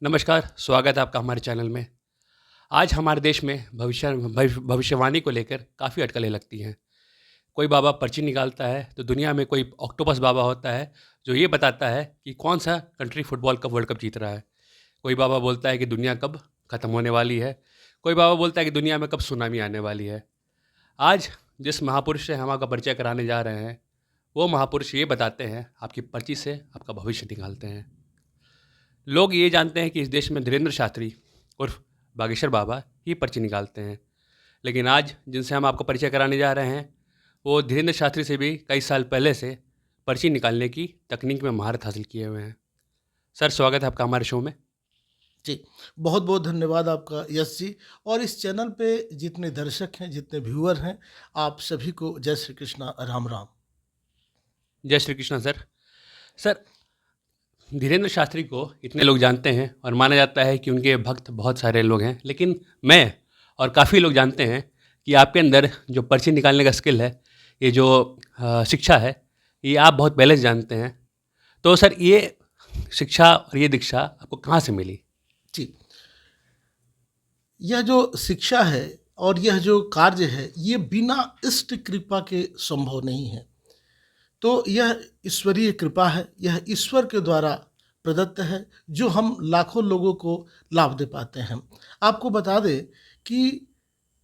नमस्कार, स्वागत है आपका हमारे चैनल में। आज हमारे देश में भविष्यवाणी को लेकर काफ़ी अटकलें लगती हैं। कोई बाबा पर्ची निकालता है, तो दुनिया में कोई ऑक्टोपस बाबा होता है, जो ये बताता है कि कौन-सा country football cup world cup जीत रहा है। कोई बाबा बोलता है कि दुनिया कब खत्म होने वाली है। कोई बाबा बोलता है कि दुनिया में कब सुनामी आने वाली है। आज जिस महापुरुष से हम आपका परिचय कराने जा रहे हैं, वो महापुरुष ये बताते हैं, आपकी पर्ची से आपका भविष्य निकालते हैं। लोग ये जानते हैं कि इस देश में धीरेन्द्र शास्त्री उर्फ बागेश्वर बाबा ही पर्ची निकालते हैं, लेकिन आज जिनसे हम आपको परिचय कराने जा रहे हैं, वो धीरेन्द्र शास्त्री से भी कई साल पहले से पर्ची निकालने की तकनीक में महारत हासिल किए हुए हैं। सर, स्वागत है आपका हमारे शो में। जी, बहुत-बहुत धन्यवाद आपका यश जी। और इस चैनल पे जितने दर्शक हैं, जितने व्यूअर हैं, आप सभी को जय श्री कृष्णा, राम राम। जय श्री कृष्ण सर। सर, धीरेन्द्र शास्त्री को इतने लोग जानते हैं और माना जाता है कि उनके भक्त बहुत सारे लोग हैं, लेकिन मैं और काफ़ी लोग जानते हैं कि आपके अंदर जो पर्ची निकालने का स्किल है, ये जो शिक्षा है, ये आप बहुत पहले से जानते हैं। तो सर, ये शिक्षा और ये दीक्षा आपको कहाँ से मिली? जी, यह जो शिक्षा है और यह जो कार्य है, ये बिना इष्ट कृपा के संभव नहीं है। तो यह ईश्वरीय कृपा है, यह ईश्वर के द्वारा प्रदत्त है, जो हम लाखों लोगों को लाभ दे पाते हैं। आपको बता दें कि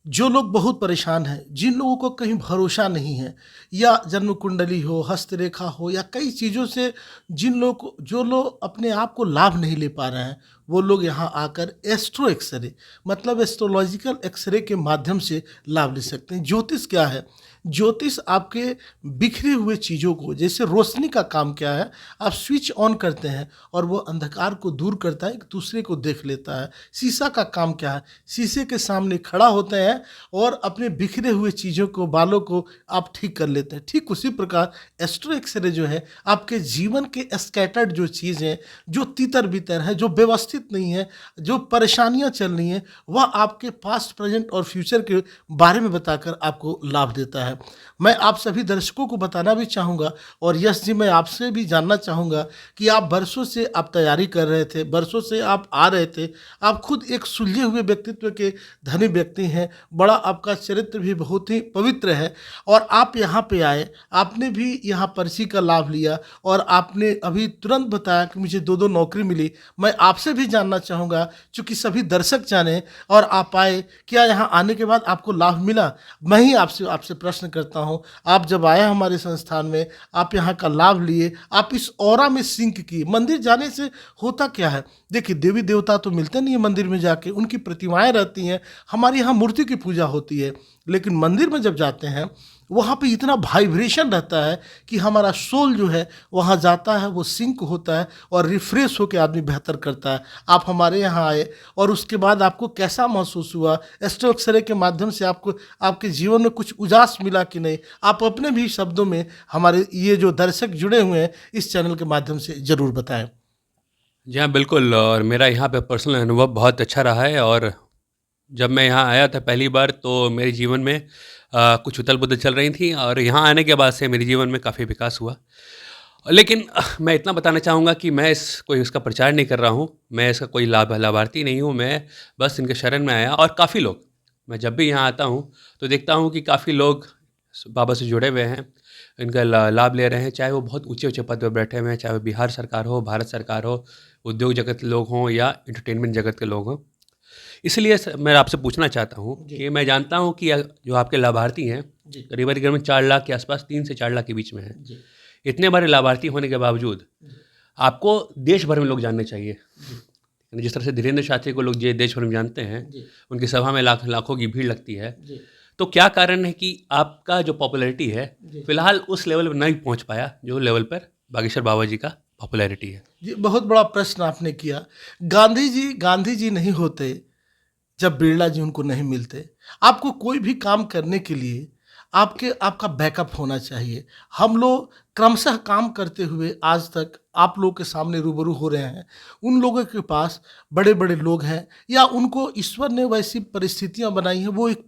जो लोग बहुत परेशान हैं, जिन लोगों को कहीं भरोसा नहीं है, या जन्म कुंडली हो, हस्तरेखा हो, या कई चीज़ों से जो लोग अपने आप को लाभ नहीं ले पा रहे हैं, वो लोग यहाँ आकर एस्ट्रो एक्सरे, मतलब एस्ट्रोलॉजिकल एक्सरे के माध्यम से लाभ ले सकते हैं। ज्योतिष क्या है? ज्योतिष आपके बिखरे हुए चीज़ों को, जैसे रोशनी का काम क्या है, आप स्विच ऑन करते हैं और वो अंधकार को दूर करता है, एक दूसरे को देख लेता है। शीशा का काम क्या है? शीशे के सामने खड़ा होते हैं और अपने बिखरे हुए चीज़ों को, बालों को आप ठीक कर लेते हैं। ठीक उसी प्रकार एस्ट्रो एक्सरे जो है, आपके जीवन के स्कैटर्ड जो चीज़ें, जो तितर बितर है, जो व्यवस्थित नहीं है, जो परेशानियां चल रही हैं, वह आपके पास्ट, प्रेजेंट और फ्यूचर के बारे में बताकर आपको लाभ देता है। मैं आप सभी दर्शकों को बताना भी चाहूँगा, और यश जी, मैं आपसे भी जानना चाहूँगा कि आप बरसों से आप तैयारी कर रहे थे, बरसों से आप आ रहे थे, आप खुद एक सुलझे हुए व्यक्तित्व के धनी व्यक्ति हैं, बड़ा आपका चरित्र भी बहुत ही पवित्र है, और आप यहाँ पे आए, आपने भी यहाँ पर्ची का लाभ लिया, और आपने अभी तुरंत बताया कि मुझे 2-2 नौकरी मिली। मैं आपसे भी जानना चाहूँगा, चूँकि सभी दर्शक जाने और आप आए, क्या यहाँ आने के बाद आपको लाभ मिला? मैं ही आपसे आपसे प्रश्न करता हूँ, आप जब आए हमारे संस्थान में, आप यहाँ का लाभ लिए, आप इस ऑरा में सिंक किए। मंदिर जाने से होता क्या है? देखिए, देवी देवता तो मिलते नहीं है मंदिर में जाके, उनकी प्रतिमाएं रहती हैं, हमारे यहाँ मूर्ति की पूजा होती है, लेकिन मंदिर में जब जाते हैं, वहाँ पे इतना वाइब्रेशन रहता है कि हमारा सोल जो है वहाँ जाता है, वो सिंक होता है और रिफ्रेश होकर आदमी बेहतर करता है। आप हमारे यहाँ आए, और उसके बाद आपको कैसा महसूस हुआ? एस्ट्रो एक्सरे के माध्यम से आपको आपके जीवन में कुछ उजास मिला कि नहीं? आप अपने भी शब्दों में हमारे ये जो दर्शक जुड़े हुए हैं इस चैनल के माध्यम से ज़रूर बताएं। जी हाँ, बिल्कुल। और मेरा यहाँ पे पर्सनल अनुभव बहुत अच्छा रहा है। और जब मैं यहाँ आया था पहली बार, तो मेरे जीवन में कुछ उथल-पुथल चल रही थी, और यहाँ आने के बाद से मेरे जीवन में काफ़ी विकास हुआ। लेकिन मैं इतना बताना चाहूँगा कि मैं कोई इसका प्रचार नहीं कर रहा हूँ, मैं इसका कोई लाभार्थी नहीं हूँ, मैं बस इनके शरण में आया। और काफ़ी लोग, मैं जब भी यहाँ आता हूँ तो देखता हूँ कि काफ़ी लोग बाबा से जुड़े हुए हैं, इनका लाभ ले रहे हैं, चाहे वो बहुत ऊँचे-ऊँचे पद पे बैठे हुए हैं, चाहे वो बिहार सरकार हो, भारत सरकार हो, उद्योग जगत के लोग हों या एंटरटेनमेंट जगत के लोग हों। इसलिए मैं आपसे पूछना चाहता हूँ जी। कि मैं जानता हूँ कि जो आपके लाभार्थी हैं, जी। करीबन 4 लाख के आसपास, 3 से 4 लाख के बीच में हैं। जी। इतने बड़े लाभार्थी होने के बावजूद जी। आपको देश भर में लोग जानने चाहिए। जी। जिस तरह से धीरेन्द्र शास्त्री को लोग देश भर में जानते हैं, जी। उनकी सभा में लाखों की भीड़ लगती है। जी। तो क्या कारण है कि आपका जो पॉपुलैरिटी है, जी। फिलहाल उस लेवल पर नहीं पहुंच पाया जो लेवल पर बागेश्वर बाबा जी का पॉपुलैरिटी है? जी, बहुत बड़ा प्रश्न आपने किया। गांधी जी नहीं होते जब बिरला जी उनको नहीं मिलते। आपको कोई भी काम करने के लिए आपका बैकअप होना चाहिए। हम लोग क्रमशः काम करते हुए आज तक आप लोगों के सामने रूबरू हो रहे हैं। उन लोगों के पास बड़े-बड़े लोग हैं, या उनको ईश्वर ने वैसी परिस्थितियाँ बनाई हैं, वो एक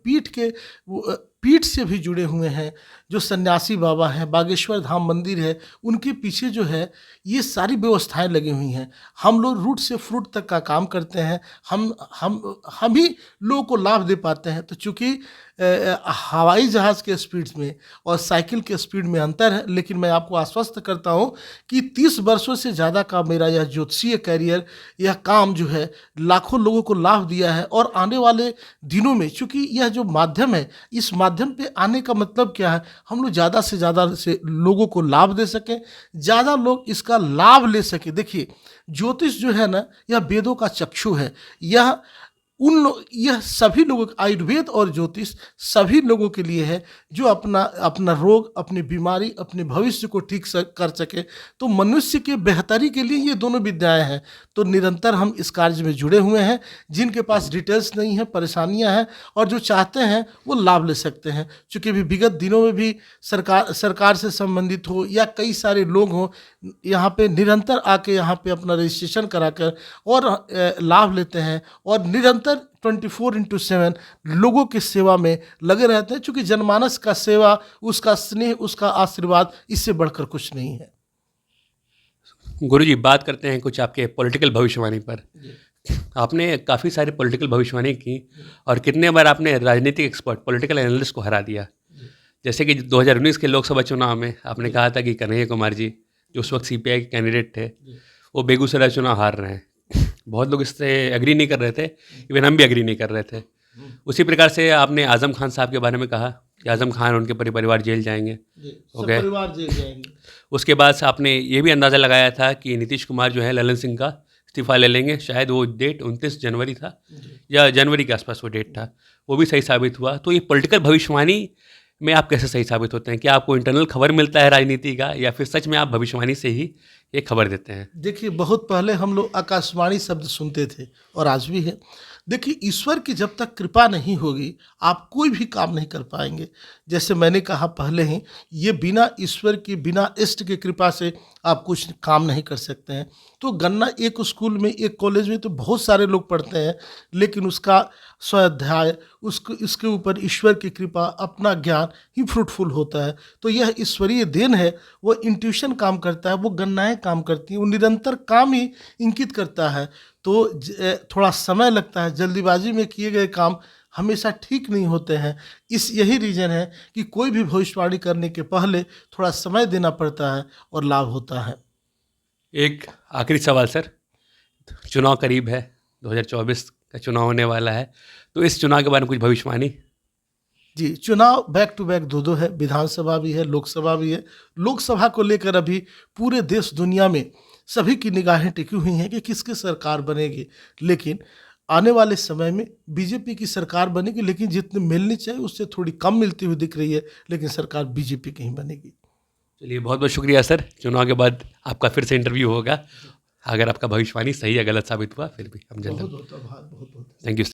पीठ से भी जुड़े हुए हैं, जो सन्यासी बाबा हैं, बागेश्वर धाम मंदिर है, उनके पीछे जो है ये सारी व्यवस्थाएं लगी हुई हैं। हम लोग रूट से फ्रूट तक का काम करते हैं, हम ही लोगों को लाभ दे पाते हैं। तो चूँकि हवाई जहाज़ के स्पीड में और साइकिल के स्पीड में अंतर है, लेकिन मैं आपको आश्वस्त करता हूँ कि 30 वर्षों से ज़्यादा का मेरा यह ज्योतिषीय कैरियर, यह काम जो है लाखों लोगों को लाभ दिया है। और आने वाले दिनों में, चूँकि यह जो माध्यम है, इस माध्यम पे आने का मतलब क्या है, हम लोग ज़्यादा से ज़्यादा से लोगों को लाभ दे सकें, ज़्यादा लोग इसका लाभ ले सकें। देखिए, ज्योतिष जो है ना, यह वेदों का चक्षु है। यह सभी लोगों, आयुर्वेद और ज्योतिष सभी लोगों के लिए है जो अपना रोग, अपनी बीमारी, अपने भविष्य को ठीक कर सके। तो मनुष्य के बेहतरी के लिए ये दोनों विद्याएं हैं। तो निरंतर हम इस कार्य में जुड़े हुए हैं। जिनके पास डिटेल्स नहीं है, परेशानियां हैं और जो चाहते हैं वो लाभ ले सकते हैं। चूँकि भी विगत दिनों में भी सरकार से संबंधित हो या कई सारे लोग हों, यहाँ पे निरंतर आके यहाँ पे अपना रजिस्ट्रेशन कराकर और लाभ लेते हैं और निरंतर 24/7 लोगों की सेवा में लगे रहते हैं। चूँकि जनमानस का सेवा, उसका स्नेह, उसका आशीर्वाद, इससे बढ़कर कुछ नहीं है। गुरुजी, बात करते हैं कुछ आपके पॉलिटिकल भविष्यवाणी पर। आपने काफ़ी सारी पॉलिटिकल भविष्यवाणी की और कितने बार आपने राजनीतिक एक्सपर्ट, पॉलिटिकल एनालिस्ट को हरा दिया। जैसे कि 2019 के लोकसभा चुनाव में आपने कहा था कि कन्हैया कुमार जी, जो उस वक्त सीपीआई के कैंडिडेट थे, वो बेगूसराय चुनाव हार रहे हैं। बहुत लोग इससे एग्री नहीं कर रहे थे, इवन हम भी एग्री नहीं कर रहे थे। उसी प्रकार से आपने आज़म खान साहब के बारे में कहा कि आज़म खान, उनके परिवार जेल जाएंगे, हो गए। परिवार जेल जाएंगे। उसके बाद से आपने ये भी अंदाज़ा लगाया था कि नीतीश कुमार जो है ललन सिंह का इस्तीफ़ा ले लेंगे। शायद वो डेट 29 जनवरी था या जनवरी के आसपास वो डेट था, वो भी सही साबित हुआ। तो ये पॉलिटिकल भविष्यवाणी में आप कैसे सही साबित होते हैं? क्या आपको इंटरनल खबर मिलता है राजनीति का, या फिर सच में आप भविष्यवाणी से ही ये खबर देते हैं? देखिए, बहुत पहले हम लोग आकाशवाणी शब्द सुनते थे और आज भी है। देखिए, ईश्वर की जब तक कृपा नहीं होगी, आप कोई भी काम नहीं कर पाएंगे। जैसे मैंने कहा पहले ही, ये बिना ईश्वर की, बिना इष्ट की कृपा से आप कुछ काम नहीं कर सकते हैं। तो गन्ना एक स्कूल में, एक कॉलेज में तो बहुत सारे लोग पढ़ते हैं, लेकिन उसका स्वाध्याय, उसके ऊपर ईश्वर की कृपा, अपना ज्ञान ही फ्रूटफुल होता है। तो यह ईश्वरीय देन है। वो इंट्यूशन काम करता है, वो गन्नाएं काम करती हैं, वो निरंतर काम ही इंकित करता है। तो थोड़ा समय लगता है। जल्दीबाजी में किए गए काम हमेशा ठीक नहीं होते हैं। यही रीज़न है कि कोई भी भविष्यवाणी करने के पहले थोड़ा समय देना पड़ता है और लाभ होता है। एक आखिरी सवाल सर, चुनाव करीब है, 2024 का चुनाव होने वाला है, तो इस चुनाव के बारे में कुछ भविष्यवाणी? जी, चुनाव बैक टू बैक दो है, विधानसभा भी है, लोकसभा भी है। लोकसभा को लेकर अभी पूरे देश दुनिया में सभी की निगाहें टिकी हुई हैं कि किसकी सरकार बनेगी। लेकिन आने वाले समय में बीजेपी की सरकार बनेगी, लेकिन जितनी मिलनी चाहिए उससे थोड़ी कम मिलती हुई दिख रही है, लेकिन सरकार बीजेपी की ही बनेगी। चलिए, बहुत बहुत शुक्रिया सर। चुनाव के बाद आपका फिर से इंटरव्यू होगा। अगर आपका भविष्यवाणी सही या गलत साबित हुआ, फिर भी हम जल्द। बहुत बहुत आभार, बहुत बहुत थैंक यू सर।